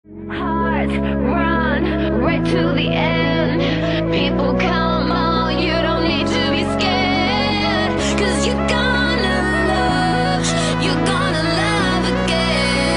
Heart run right to the end. People come on, you don't need to be scared. 'Cause you're gonna love again.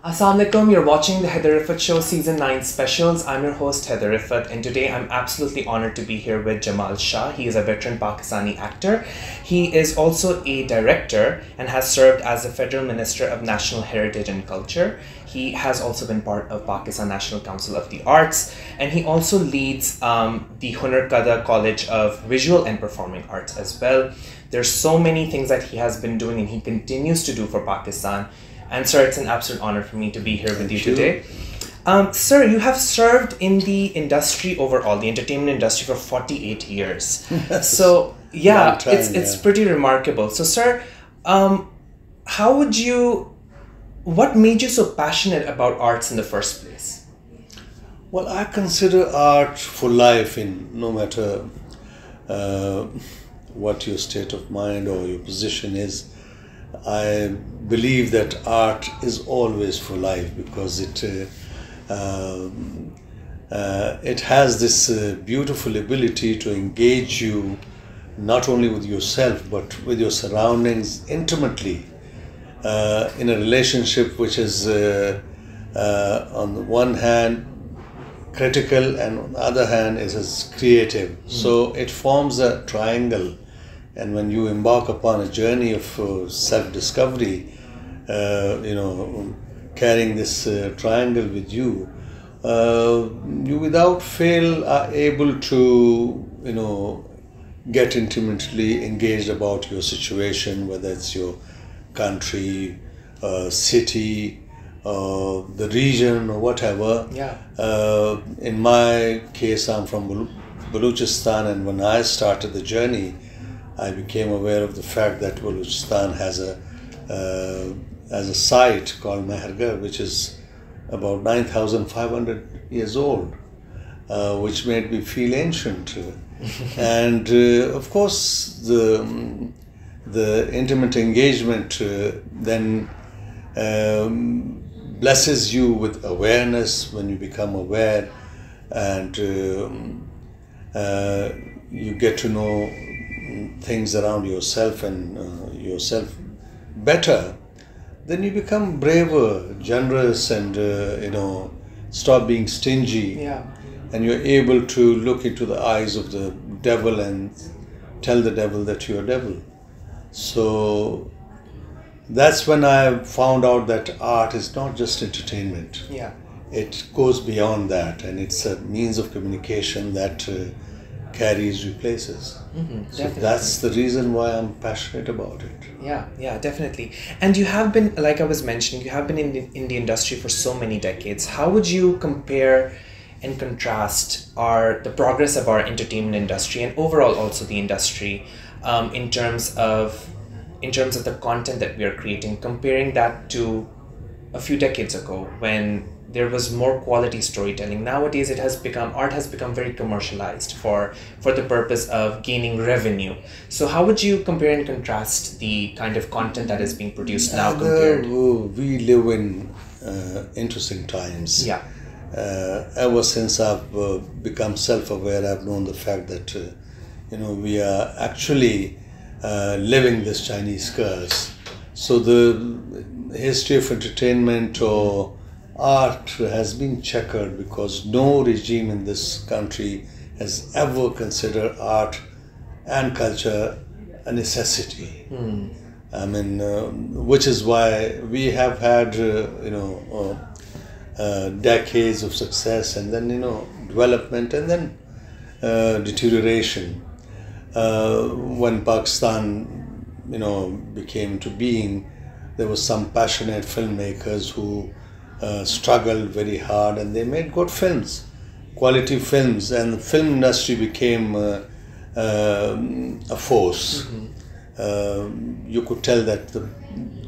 Assalamu alaikum, you're watching the Haider Rifaat Show Season 9 Specials. I'm your host Haider Rifaat, and today I'm absolutely honored to be here with Jamal Shah. He is a veteran Pakistani actor. He is also a director and has served as the Federal Minister of National Heritage and Culture. He has also been part of Pakistan National Council of the Arts, and he also leads the Hunerkada College of Visual and Performing Arts as well. There's so many things that he has been doing and he continues to do for Pakistan. And sir, it's an absolute honor for me to be here with you today. Sir, you have served in the industry overall, the entertainment industry, for 48 years. So yeah, it's pretty remarkable. So sir, what made you so passionate about arts in the first place? Well, I consider art for life, no matter what your state of mind or your position is. I believe that art is always for life because it has this beautiful ability to engage you not only with yourself but with your surroundings intimately in a relationship which is on the one hand critical and on the other hand is creative. So it forms a triangle. And when you embark upon a journey of self-discovery, carrying this triangle with you, you without fail are able to, get intimately engaged about your situation, whether it's your country, city, the region or whatever. Yeah. In my case, I'm from Balochistan, and when I started the journey, I became aware of the fact that Balochistan has a site called Mehergarh, which is about 9,500 years old, which made me feel ancient. And of course, the intimate engagement then blesses you with awareness when you become aware, and you get to know things around yourself and yourself better. Then you become braver, generous, and stop being stingy. Yeah. And you're able to look into the eyes of the devil and tell the devil that you're a devil. So that's when I found out that art is not just entertainment. Yeah. It goes beyond that, and it's a means of communication that carries you places. So that's the reason why I'm passionate about it. Yeah, definitely. And you have been, like I was mentioning, you have been in the industry for so many decades. How would you compare and contrast the progress of our entertainment industry and overall also the industry in terms of the content that we are creating, comparing that to a few decades ago when there was more quality storytelling? Nowadays, art has become very commercialized for the purpose of gaining revenue. So how would you compare and contrast the kind of content that is being produced now compared? We live in interesting times. Yeah. Ever since I've become self-aware, I've known the fact that we are actually living this Chinese curse. So the history of entertainment or art has been checkered because no regime in this country has ever considered art and culture a necessity. I mean, which is why we have had decades of success and then development and then deterioration. When Pakistan became to being, there was some passionate filmmakers who struggled very hard, and they made good films, quality films, and the film industry became a force. You could tell that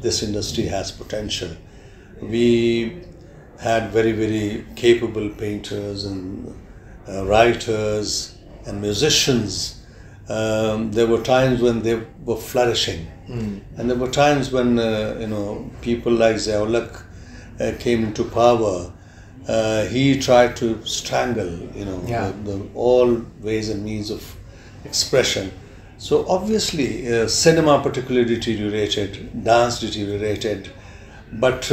this industry has potential. We had very, very capable painters and writers and musicians, there were times when they were flourishing. And there were times when, people like Ziaulak came into power. He tried to strangle, all ways and means of expression. So obviously, cinema particularly deteriorated, dance deteriorated, but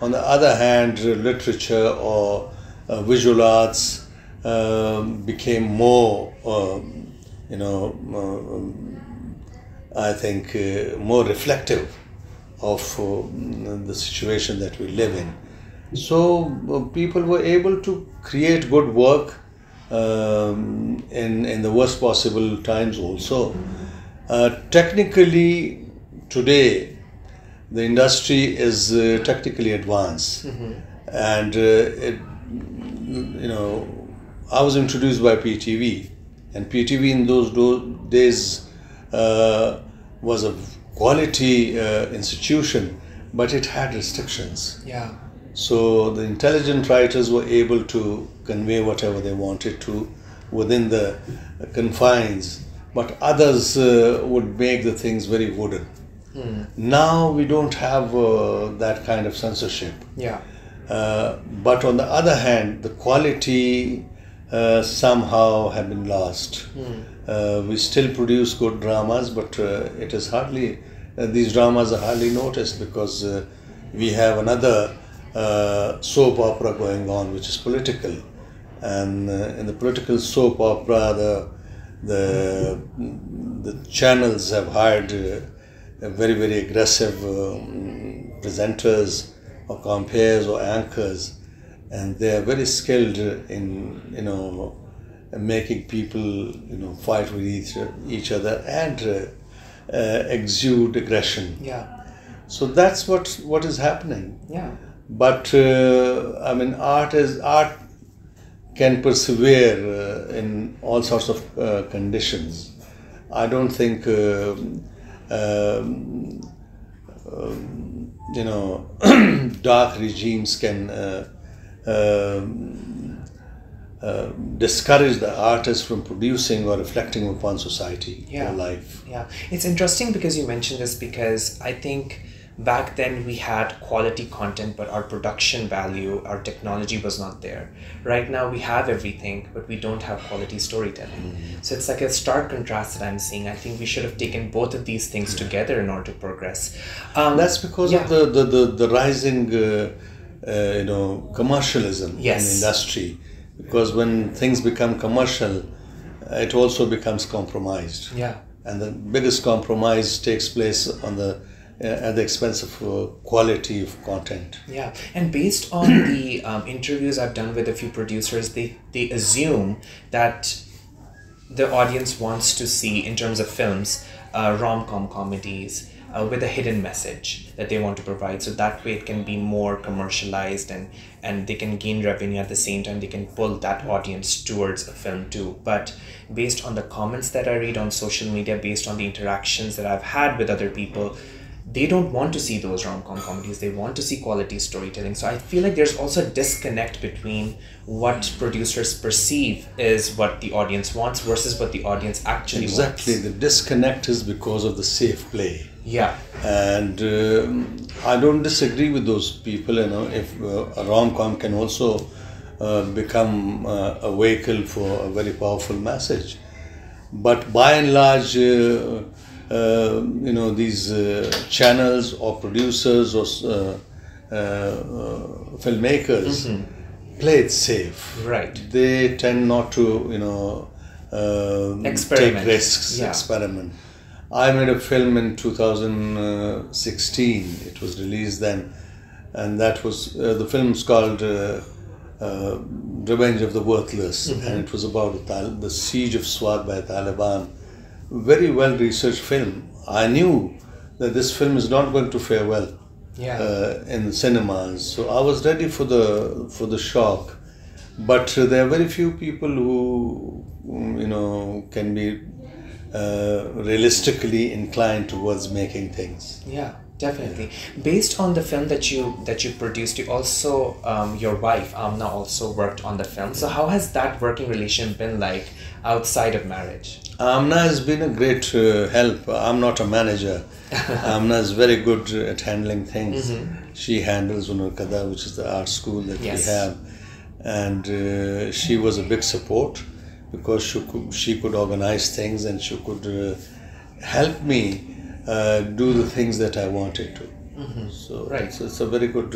on the other hand, literature or visual arts became more, I think, more reflective of the situation that we live in. So people were able to create good work in the worst possible times also. Technically, today, the industry is technically advanced. And, I was introduced by PTV. And PTV in those days was a quality institution, but it had restrictions. Yeah. So the intelligent writers were able to convey whatever they wanted to within the confines, but others would make the things very wooden. Now we don't have that kind of censorship. Yeah. But on the other hand, the quality somehow have been lost. We still produce good dramas, but it is hardly, these dramas are hardly noticed because we have another soap opera going on, which is political. And in the political soap opera, the channels have hired very, very aggressive presenters or compares or anchors, and they are very skilled in making people fight with each other and exude aggression. Yeah. So that's what is happening. Yeah. But art can persevere in all sorts of conditions. I don't think dark regimes can discourage the artist from producing or reflecting upon society or life. Yeah, it's interesting because you mentioned this, because I think back then we had quality content, but our production value, our technology was not there. Right now we have everything, but we don't have quality storytelling. So it's like a stark contrast that I'm seeing. I think we should have taken both of these things together in order to progress. That's because of the rising commercialism in the industry. Because when things become commercial, it also becomes compromised. Yeah. And the biggest compromise takes place on at the expense of quality of content. Yeah, and based on the interviews I've done with a few producers, they assume that the audience wants to see, in terms of films, rom-com comedies with a hidden message that they want to provide. So that way it can be more commercialized and they can gain revenue at the same time. They can pull that audience towards a film too. But based on the comments that I read on social media, based on the interactions that I've had with other people, they don't want to see those rom-com comedies. They want to see quality storytelling. So I feel like there's also a disconnect between what producers perceive is what the audience wants versus what the audience actually wants. Exactly. The disconnect is because of the safe play. Yeah. And I don't disagree with those people. If a rom-com can also become a vehicle for a very powerful message. But by and large, these channels or producers or filmmakers play it safe. Right. They tend not to, take risks, experiment. I made a film in 2016. It was released then, and that was the film's called Revenge of the Worthless, and it was about the siege of Swat by Taliban. Very well researched film. I knew that this film is not going to fare well in cinemas, so I was ready for the shock. But there are very few people who can be realistically inclined towards making things. Yeah. Definitely. Based on the film that you produced, you also your wife Amna also worked on the film. So how has that working relation been like outside of marriage? Amna has been a great help. I'm not a manager. Amna is very good at handling things. She handles Hunerkada, which is the art school that we have, and she was a big support because she could organize things and she could help me do the things that I wanted to. So it's a very good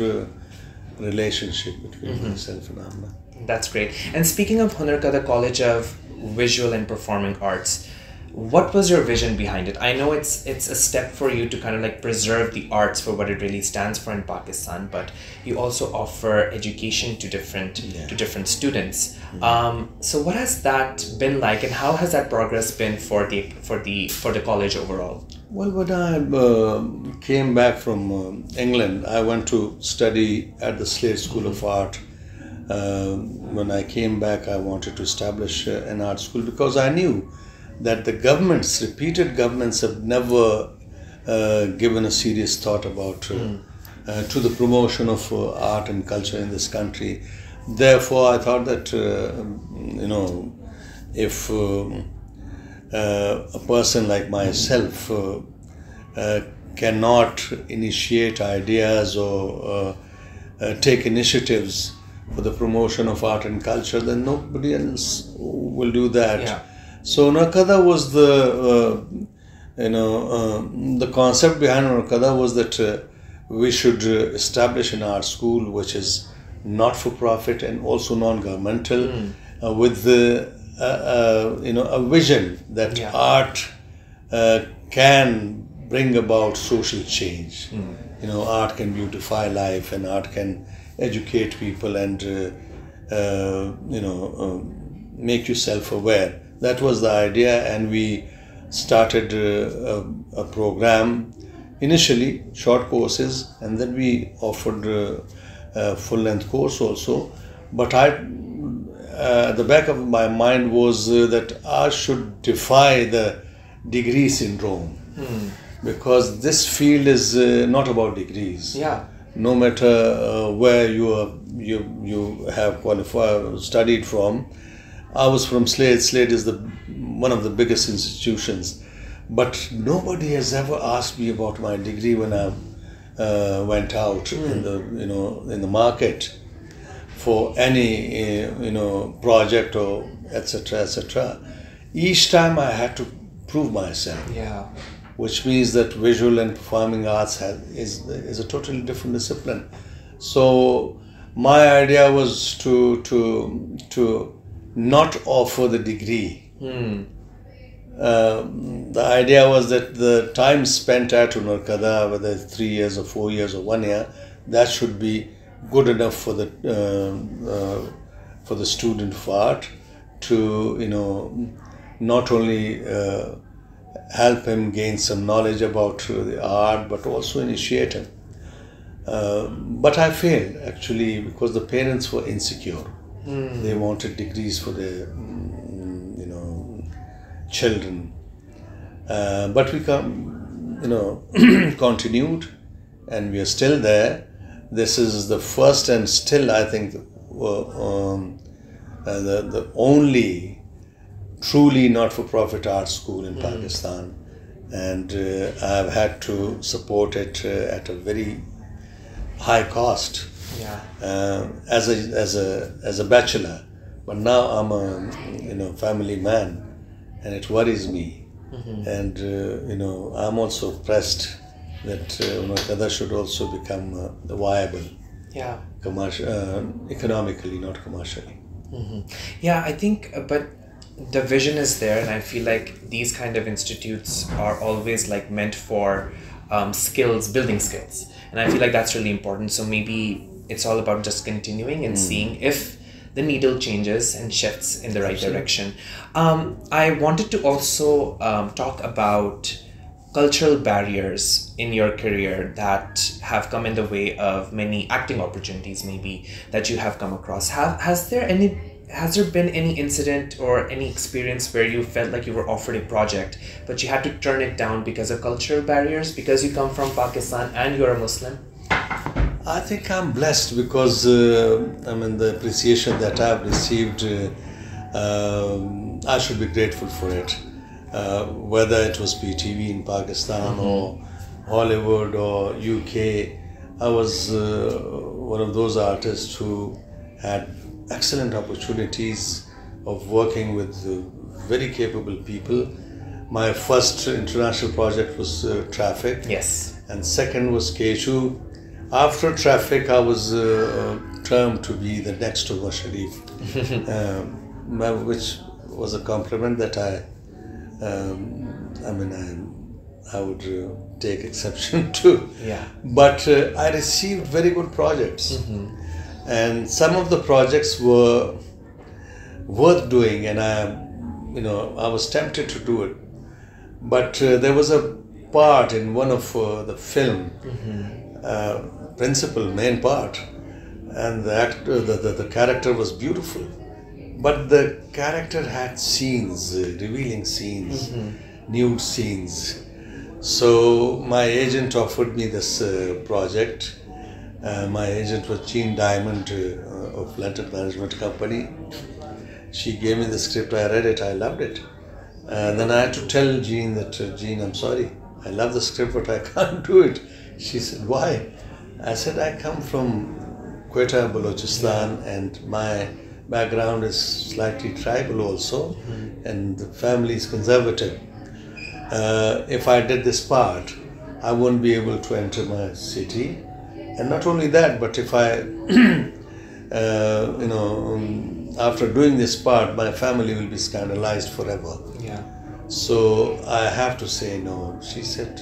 relationship between myself and Amna. That's great. And speaking of Hunerkada College of Visual and Performing Arts, what was your vision behind it? I know it's a step for you to kind of like preserve the arts for what it really stands for in Pakistan, but you also offer education to different students. So what has that been like, and how has that progress been for the college overall? Well, when I came back from England, I went to study at the Slade School of Art. When I came back, I wanted to establish an art school because I knew that the repeated governments have never given a serious thought about to the promotion of art and culture in this country. Therefore, I thought that if a person like myself cannot initiate ideas or take initiatives for the promotion of art and culture, then nobody else will do that. Yeah. So Hunerkada was the concept behind Hunerkada was that we should establish an art school which is not for profit and also non-governmental, with a vision that art can bring about social change. Art can beautify life, and art can educate people and make you self-aware. That was the idea, and we started a program, initially short courses, and then we offered a full-length course also. But at the back of my mind was that art should defy the degree syndrome, because this field is not about degrees. Yeah. No matter where you have studied from. I was from Slade. Slade is one of the biggest institutions, but nobody has ever asked me about my degree when I went out in the market for any project or etc. etc. Each time I had to prove myself. Yeah. Which means that visual and performing arts is a totally different discipline. So my idea was to not offer the degree. The idea was that the time spent at Hunerkada, whether it's 3 years or 4 years or 1 year, that should be good enough for the student of art to not only help him gain some knowledge about the art, but also initiate him. But I failed actually because the parents were insecure. They wanted degrees for their children, but we continued, and we are still there. This is the first and still, I think, the only truly not-for-profit art school in Pakistan, and I've had to support it at a very high cost. Yeah. As a bachelor, but now I'm a family man, and it worries me. And I'm also pressed that Hunerkada should also become viable. Yeah. Economically, not commercially. Yeah, I think, but the vision is there, and I feel like these kind of institutes are always like meant for building skills, and I feel like that's really important. So maybe it's all about just continuing and seeing if the needle changes and shifts in the right direction. I wanted to also talk about cultural barriers in your career that have come in the way of many acting opportunities maybe that you have come across? Has there been any incident or any experience where you felt like you were offered a project but you had to turn it down because of cultural barriers, because you come from Pakistan and you're a Muslim? I think I'm blessed because the appreciation that I've received, I should be grateful for it. Whether it was PTV in Pakistan or Hollywood or UK, I was one of those artists who had excellent opportunities of working with very capable people. My first international project was Traffik. Yes. And second was K2. After Traffik, I was termed to be the next Umar Sharif, which was a compliment that I would take exception to. Yeah. But I received very good projects. And some of the projects were worth doing, and I was tempted to do it. But there was a part in one of the film, main part, and the actor, the character was beautiful, but the character had scenes, revealing scenes, nude scenes. So my agent offered me this project. My agent was Jean Diamond of London Management Company. She gave me the script, I read it, I loved it. And then I had to tell Jean that, Jean, I'm sorry, I love the script, but I can't do it. She said, why? I said, I come from Quetta, Balochistan, and my background is slightly tribal also, and the family is conservative. If I did this part, I won't be able to enter my city. And not only that, but if I, after doing this part, my family will be scandalized forever. Yeah. So I have to say no. She said,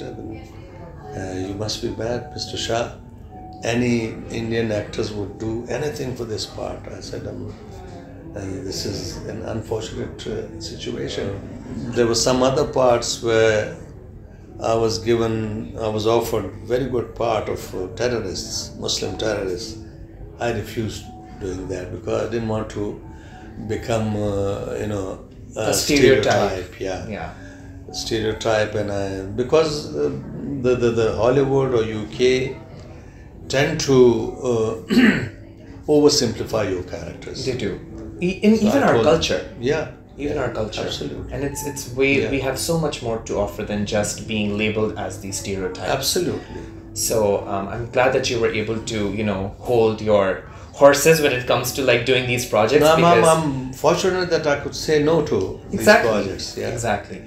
you must be mad, Mr. Shah. Any Indian actors would do anything for this part. I said, this is an unfortunate situation. There were some other parts where I was offered very good part of terrorists, Muslim terrorists. I refused doing that because I didn't want to become, a stereotype. Yeah. Stereotype, and because the Hollywood or UK tend to oversimplify your characters. They do. Even our culture. Yeah. Even our culture. Absolutely. And it's we have so much more to offer than just being labeled as the stereotype. Absolutely. So I'm glad that you were able to, hold your horses when it comes to doing these projects. No, I'm fortunate that I could say no to these projects. Yeah. Exactly.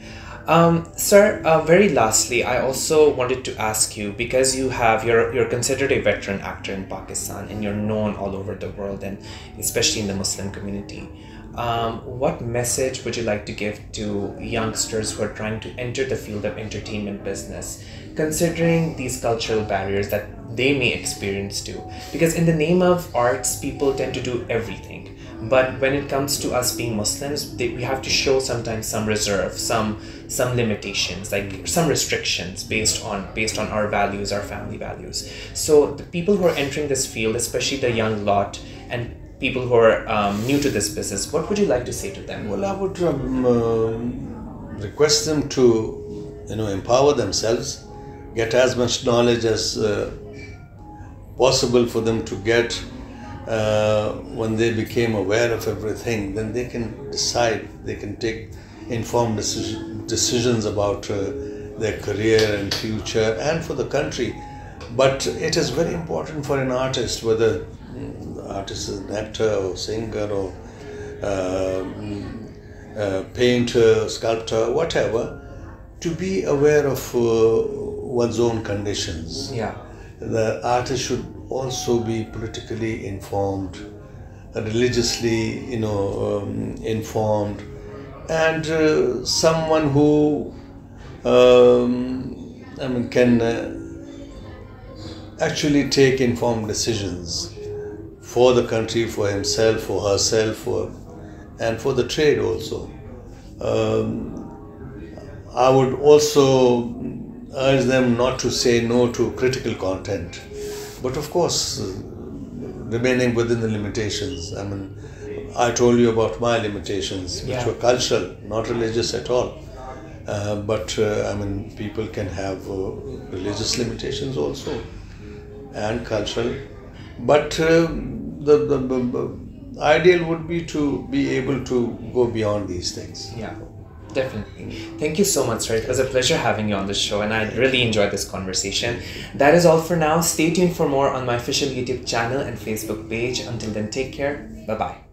Sir, very lastly, I also wanted to ask you, because you're considered a veteran actor in Pakistan and you're known all over the world, and especially in the Muslim community. What message would you like to give to youngsters who are trying to enter the field of entertainment business, considering these cultural barriers that they may experience too? Because in the name of arts, people tend to do everything. But when it comes to us being Muslims, we have to show sometimes some reserve, some limitations, some restrictions based on our values, our family values. So the people who are entering this field, especially the young lot and people who are new to this business, what would you like to say to them? Well, I would request them to, empower themselves, get as much knowledge as possible for them to get. When they became aware of everything, then they can decide, they can take informed decisions about their career and future and for the country. But it is very important for an artist, whether the artist is an actor or singer or painter, sculptor, whatever, to be aware of one's own conditions. Yeah. The artist should also be politically informed, religiously, informed, and someone who, can actually take informed decisions for the country, for himself, for herself, and for the trade also. I would also urge them not to say no to critical content, but of course, remaining within the limitations. I mean, I told you about my limitations, which were cultural, not religious at all. I mean, people can have religious limitations also, and cultural. But the ideal would be to be able to go beyond these things. Yeah, definitely. Thank you so much, sir. It was a pleasure having you on the show, and I really enjoyed this conversation. That is all for now. Stay tuned for more on my official YouTube channel and Facebook page. Until then, take care. Bye-bye.